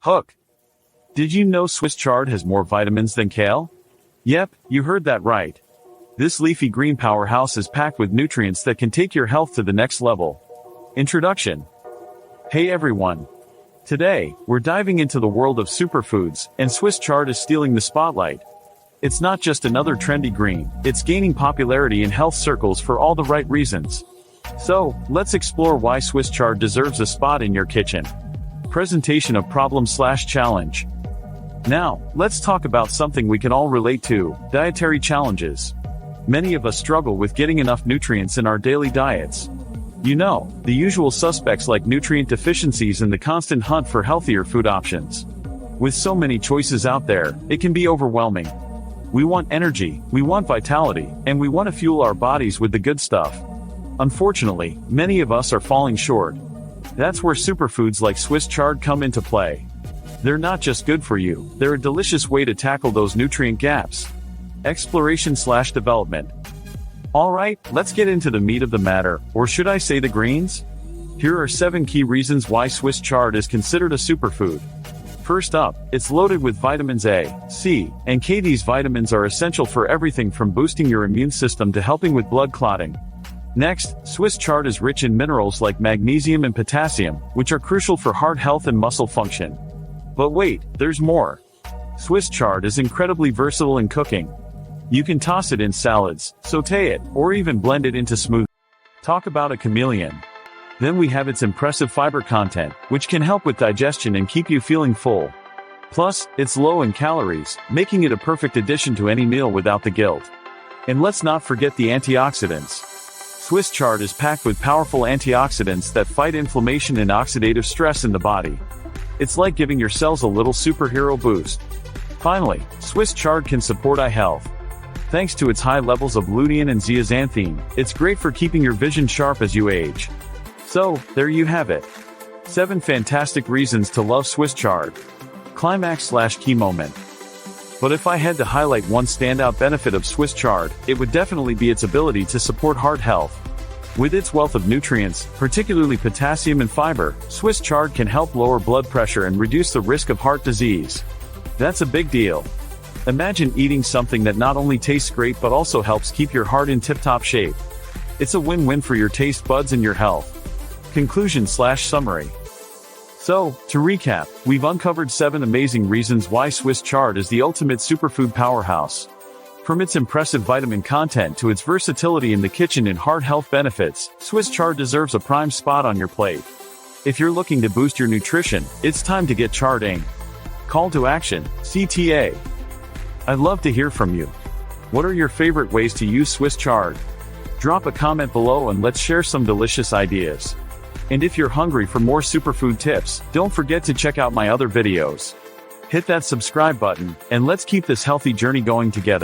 Hook. Did you know Swiss chard has more vitamins than kale? Yep, you heard that right. This leafy green powerhouse is packed with nutrients that can take your health to the next level. Introduction. Hey everyone. Today, we're diving into the world of superfoods, and Swiss chard is stealing the spotlight. It's not just another trendy green, it's gaining popularity in health circles for all the right reasons. So, let's explore why Swiss chard deserves a spot in your kitchen. Presentation of problem/challenge. Now, let's talk about something we can all relate to, dietary challenges. Many of us struggle with getting enough nutrients in our daily diets. You know, the usual suspects like nutrient deficiencies and the constant hunt for healthier food options. With so many choices out there, it can be overwhelming. We want energy, we want vitality, and we want to fuel our bodies with the good stuff. Unfortunately, many of us are falling short. That's where superfoods like Swiss chard come into play. They're not just good for you, they're a delicious way to tackle those nutrient gaps. Exploration/development. Alright, let's get into the meat of the matter, or should I say the greens? Here are 7 key reasons why Swiss chard is considered a superfood. First up, it's loaded with vitamins A, C, and K. These vitamins are essential for everything from boosting your immune system to helping with blood clotting. Next, Swiss chard is rich in minerals like magnesium and potassium, which are crucial for heart health and muscle function. But wait, there's more. Swiss chard is incredibly versatile in cooking. You can toss it in salads, sauté it, or even blend it into smoothies. Talk about a chameleon. Then we have its impressive fiber content, which can help with digestion and keep you feeling full. Plus, it's low in calories, making it a perfect addition to any meal without the guilt. And let's not forget the antioxidants. Swiss chard is packed with powerful antioxidants that fight inflammation and oxidative stress in the body. It's like giving your cells a little superhero boost. Finally, Swiss chard can support eye health. Thanks to its high levels of lutein and zeaxanthin, it's great for keeping your vision sharp as you age. So, there you have it. 7 fantastic reasons to love Swiss chard. Climax/key moment. But if I had to highlight one standout benefit of Swiss chard, it would definitely be its ability to support heart health. With its wealth of nutrients, particularly potassium and fiber, Swiss chard can help lower blood pressure and reduce the risk of heart disease. That's a big deal. Imagine eating something that not only tastes great but also helps keep your heart in tip-top shape. It's a win-win for your taste buds and your health. Conclusion/summary. So, to recap, we've uncovered 7 amazing reasons why Swiss chard is the ultimate superfood powerhouse. From its impressive vitamin content to its versatility in the kitchen and heart health benefits, Swiss chard deserves a prime spot on your plate. If you're looking to boost your nutrition, it's time to get charding. Call to action, CTA. I'd love to hear from you. What are your favorite ways to use Swiss chard? Drop a comment below and let's share some delicious ideas. And if you're hungry for more superfood tips, don't forget to check out my other videos. Hit that subscribe button, and let's keep this healthy journey going together.